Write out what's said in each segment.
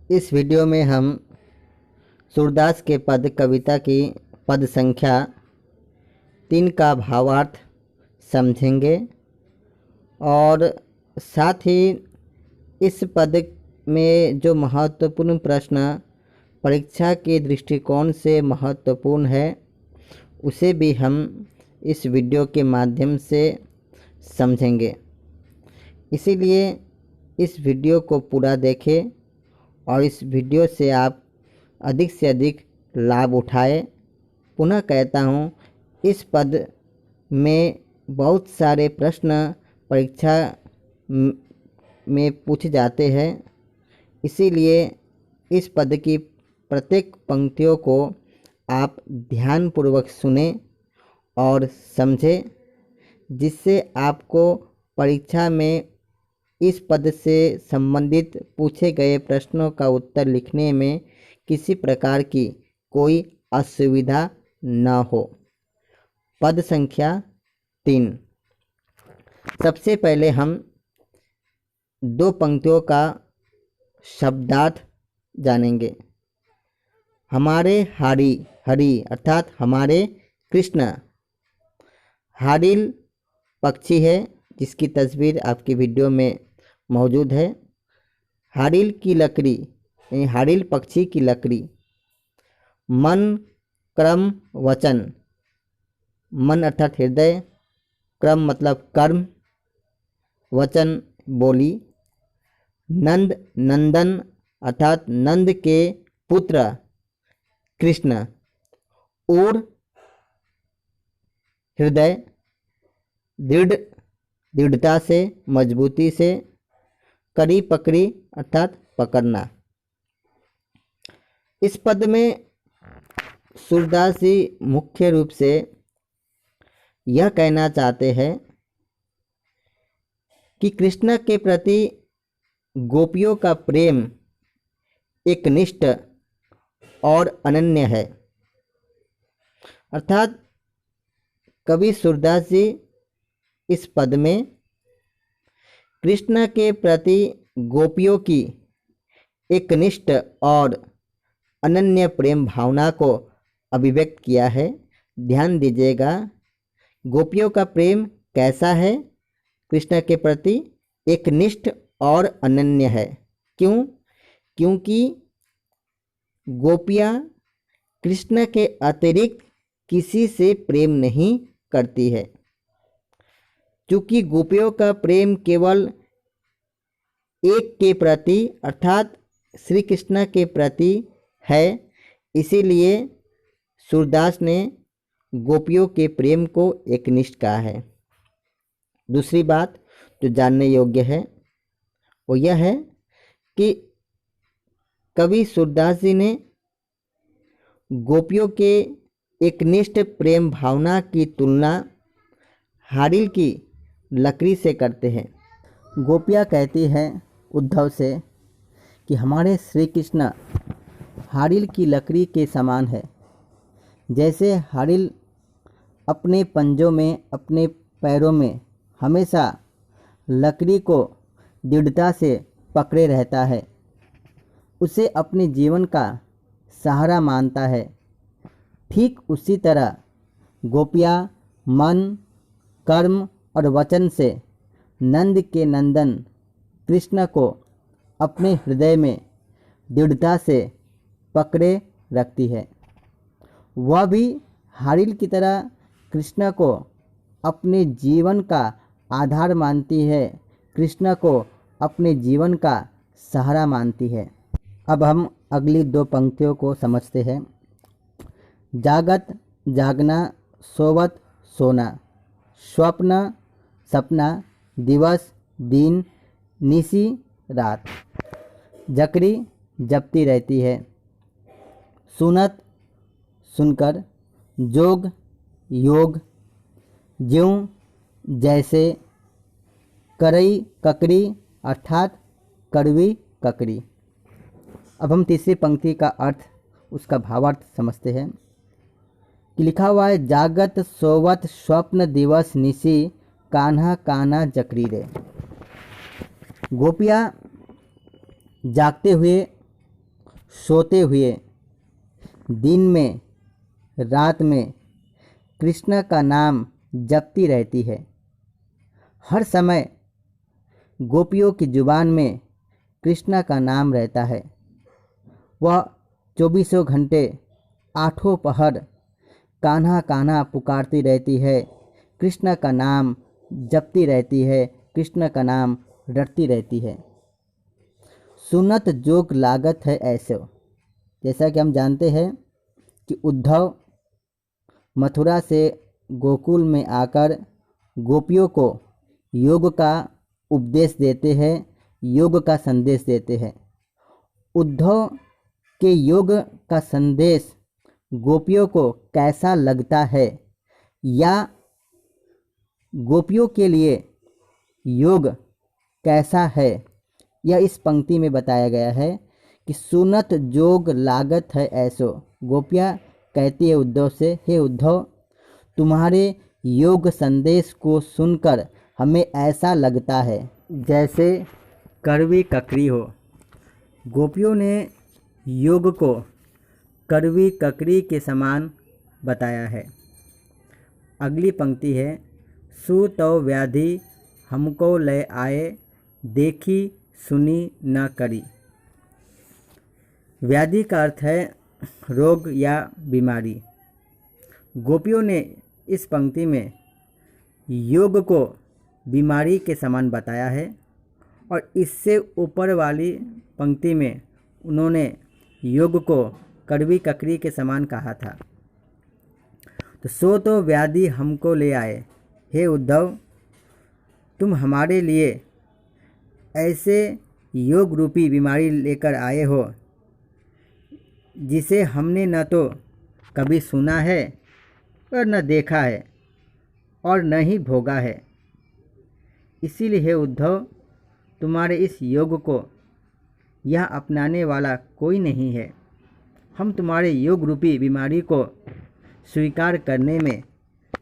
इस वीडियो में हम सूरदास के पद कविता की पद संख्या 3 का भावार्थ समझेंगे और साथ ही इस पद में जो महत्वपूर्ण प्रश्न परीक्षा के दृष्टिकोण से महत्वपूर्ण है उसे भी हम इस वीडियो के माध्यम से समझेंगे। इसीलिए इस वीडियो को पूरा देखें और इस वीडियो से आप अधिक से अधिक लाभ उठाएं। पुनः कहता हूँ, इस पद में बहुत सारे प्रश्न परीक्षा में पूछे जाते हैं। इसीलिए इस पद की प्रत्येक पंक्तियों को आप ध्यानपूर्वक सुनें और समझें, जिससे आपको परीक्षा में इस पद से संबंधित पूछे गए प्रश्नों का उत्तर लिखने में किसी प्रकार की कोई असुविधा न हो। पद संख्या 3। सबसे पहले हम 2 पंक्तियों का शब्दार्थ जानेंगे। हमारे हरि अर्थात हमारे कृष्ण। हाडिल पक्षी है जिसकी तस्वीर आपकी वीडियो में मौजूद है। हाडिल की लकड़ी यानी हाडिल पक्षी की लकड़ी। मन क्रम वचन। मन अर्थात हृदय, क्रम मतलब कर्म, वचन बोली। नंद नंदन अर्थात नंद के पुत्र कृष्ण। और हृदय दृढ़ता से, मजबूती से। कड़ी पकड़ी अर्थात पकड़ना। इस पद में सूरदास जी मुख्य रूप से यह कहना चाहते हैं कि कृष्ण के प्रति गोपियों का प्रेम एकनिष्ठ और अनन्य है। अर्थात कवि सूरदास जी इस पद में कृष्ण के प्रति गोपियों की एकनिष्ठ और अनन्य प्रेम भावना को अभिव्यक्त किया है। ध्यान दीजिएगा, गोपियों का प्रेम कैसा है? कृष्ण के प्रति एकनिष्ठ और अनन्य है। क्यों? क्योंकि गोपियाँ कृष्ण के अतिरिक्त किसी से प्रेम नहीं करती है। चूँकि गोपियों का प्रेम केवल एक के प्रति अर्थात श्री कृष्ण के प्रति है, इसीलिए सूरदास ने गोपियों के प्रेम को एकनिष्ठ कहा है। दूसरी बात जो जानने योग्य है वो यह है कि कवि सूरदास जी ने गोपियों के एकनिष्ठ प्रेम भावना की तुलना हाडिल की लकड़ी से करते हैं। गोपियाँ कहती हैं उद्धव से कि हमारे श्री कृष्ण हाडिल की लकड़ी के समान है। जैसे हाडिल अपने पंजों में, अपने पैरों में हमेशा लकड़ी को दृढ़ता से पकड़े रहता है, उसे अपने जीवन का सहारा मानता है, ठीक उसी तरह गोपियाँ मन, कर्म और वचन से नंद के नंदन कृष्ण को अपने हृदय में दृढ़ता से पकड़े रखती है। वह भी हाडिल की तरह कृष्ण को अपने जीवन का आधार मानती है, कृष्ण को अपने जीवन का सहारा मानती है। अब हम अगली 2 पंक्तियों को समझते हैं। जागत जागना, सोवत सोना, स्वप्न सपना, दिवस दिन, निशी रात। जकड़ी जपती रहती है, सुनत सुनकर, जोग योग, ज्यों जैसे, करई ककड़ी अर्थात कड़वी ककड़ी। अब हम तीसरी पंक्ति का अर्थ, उसका भावार्थ समझते हैं कि लिखा हुआ है, जागत सोवत स्वप्न दिवस निशी, कान्हा कान्हा जकरी रे। गोपियाँ जागते हुए सोते हुए, दिन में, रात में कृष्ण का नाम जपती रहती है। हर समय गोपियों की जुबान में कृष्ण का नाम रहता है। वह चौबीसों घंटे, आठों पहर कान्हा कान्हा पुकारती रहती है, कृष्ण का नाम जपती रहती है, कृष्ण का नाम रटती रहती है। सुनत जोग लागत है ऐसो। जैसा कि हम जानते हैं कि उद्धव मथुरा से गोकुल में आकर गोपियों को योग का उपदेश देते हैं, योग का संदेश देते हैं। उद्धव के योग का संदेश गोपियों को कैसा लगता है, या गोपियों के लिए योग कैसा है, यह इस पंक्ति में बताया गया है कि सुनत जोग लागत है ऐसो। गोपियाँ कहती है उद्धव से, हे उद्धव, तुम्हारे योग संदेश को सुनकर हमें ऐसा लगता है जैसे कड़वी ककड़ी हो। गोपियों ने योग को कड़वी ककड़ी के समान बताया है। अगली पंक्ति है, सुतो व्याधि हमको ले आए, देखी सुनी न करी। व्याधि का अर्थ है रोग या बीमारी। गोपियों ने इस पंक्ति में योग को बीमारी के समान बताया है, और इससे ऊपर वाली पंक्ति में उन्होंने योग को कड़वी ककड़ी के समान कहा था। तो सो तो व्याधि हमको ले आए, हे उद्धव, तुम हमारे लिए ऐसे योग रूपी बीमारी लेकर आए हो जिसे हमने न तो कभी सुना है और न देखा है और न ही भोगा है। इसीलिए हे उद्धव, तुम्हारे इस योग को यह अपनाने वाला कोई नहीं है। हम तुम्हारे योग रूपी बीमारी को स्वीकार करने में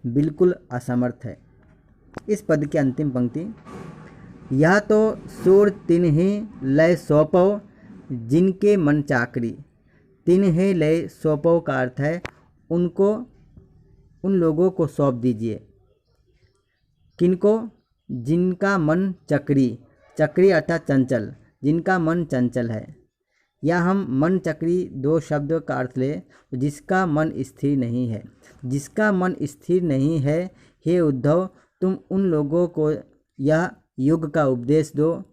बिल्कुल असमर्थ है। इस पद की अंतिम पंक्ति, यह तो सूर तिन्हि लय सौंपो जिनके मन चाकरी। तिन्हि लय सौंपो का अर्थ है उनको, उन लोगों को सौंप दीजिए। किनको? जिनका मन चक्री, चक्री अर्थात चंचल, जिनका मन चंचल है। या हम मन चक्री दो शब्द का अर्थ ले, जिसका मन स्थिर नहीं है। जिसका मन स्थिर नहीं है, हे उद्धव, तुम उन लोगों को यह योग का उपदेश दो,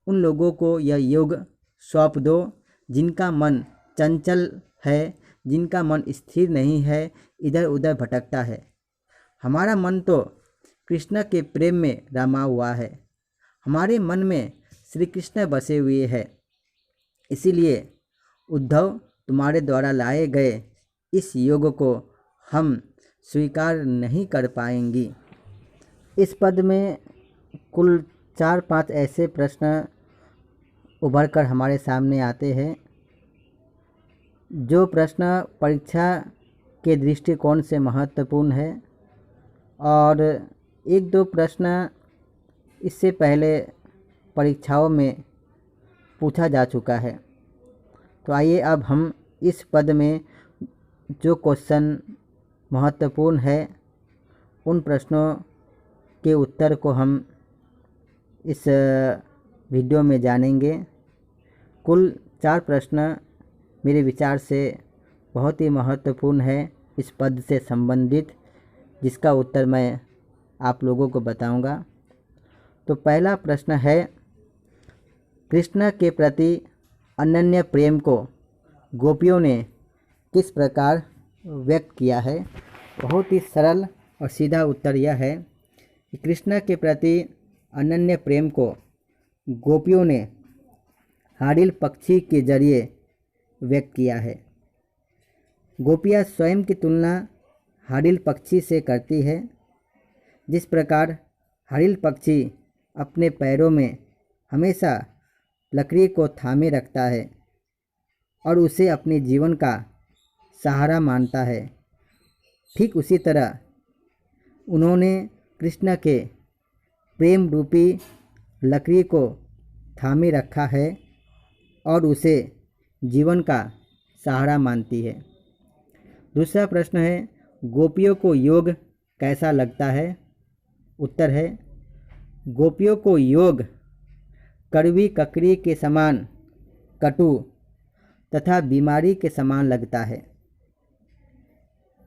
उन लोगों को यह योग सौंप दो जिनका मन चंचल है, जिनका मन स्थिर नहीं है, इधर उधर भटकता है। हमारा मन तो कृष्ण के प्रेम में रमा हुआ है, हमारे मन में श्री कृष्ण बसे हुए हैं। इसीलिए उद्धव, तुम्हारे द्वारा लाए गए इस योग को हम स्वीकार नहीं कर पाएंगी। इस पद में कुल 4-5 ऐसे प्रश्न उभर कर हमारे सामने आते हैं, जो प्रश्न परीक्षा के दृष्टिकोण से महत्वपूर्ण है, और 1-2 प्रश्न इससे पहले परीक्षाओं में पूछा जा चुका है। तो आइए अब हम इस पद में जो क्वेश्चन महत्वपूर्ण है, उन प्रश्नों के उत्तर को हम इस वीडियो में जानेंगे। कुल 4 प्रश्न मेरे विचार से बहुत ही महत्वपूर्ण है इस पद से संबंधित, जिसका उत्तर मैं आप लोगों को बताऊंगा। तो पहला प्रश्न है, कृष्ण के प्रति अनन्य प्रेम को गोपियों ने किस प्रकार व्यक्त किया है। बहुत ही सरल और सीधा उत्तर यह है कि कृष्ण के प्रति अनन्य प्रेम को गोपियों ने हाडिल पक्षी के जरिए व्यक्त किया है। गोपियाँ स्वयं की तुलना हाडिल पक्षी से करती है। जिस प्रकार हाडिल पक्षी अपने पैरों में हमेशा लकड़ी को थामे रखता है और उसे अपने जीवन का सहारा मानता है, ठीक उसी तरह उन्होंने कृष्ण के प्रेम रूपी लकड़ी को थामे रखा है और उसे जीवन का सहारा मानती है। दूसरा प्रश्न है, गोपियों को योग कैसा लगता है? उत्तर है, गोपियों को योग कड़वी ककड़ी के समान कटु तथा बीमारी के समान लगता है।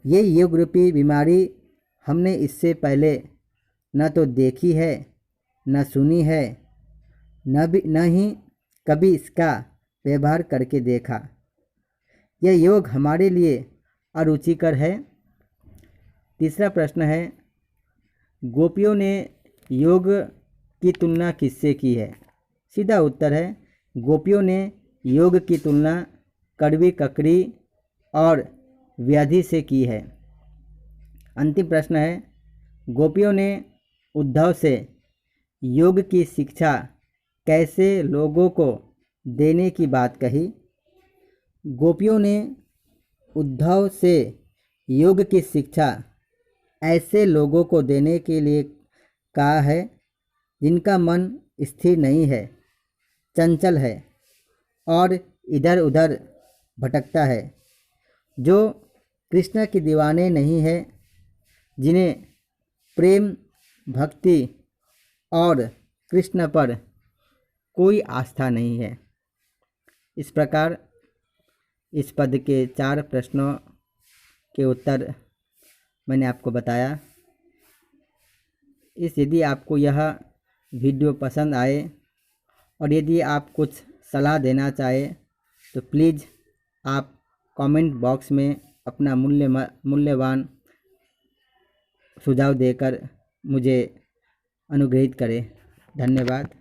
ये योग रूपी बीमारी हमने इससे पहले न तो देखी है, न सुनी है, न ही कभी इसका व्यवहार करके देखा। यह योग हमारे लिए अरुचिकर है। तीसरा प्रश्न है, गोपियों ने योग की तुलना किससे की है? सीधा उत्तर है, गोपियों ने योग की तुलना कड़वी ककड़ी और व्याधि से की है। अंतिम प्रश्न है, गोपियों ने उद्धव से योग की शिक्षा कैसे लोगों को देने की बात कही? गोपियों ने उद्धव से योग की शिक्षा ऐसे लोगों को देने के लिए कहा है जिनका मन स्थिर नहीं है, चंचल है और इधर उधर भटकता है, जो कृष्ण के दीवाने नहीं है, जिन्हें प्रेम, भक्ति और कृष्ण पर कोई आस्था नहीं है। इस प्रकार इस पद के 4 प्रश्नों के उत्तर मैंने आपको बताया। यदि आपको यह वीडियो पसंद आए और यदि आप कुछ सलाह देना चाहे तो प्लीज़ आप कमेंट बॉक्स में अपना मूल्यवान सुझाव देकर मुझे अनुग्रहित करें। धन्यवाद।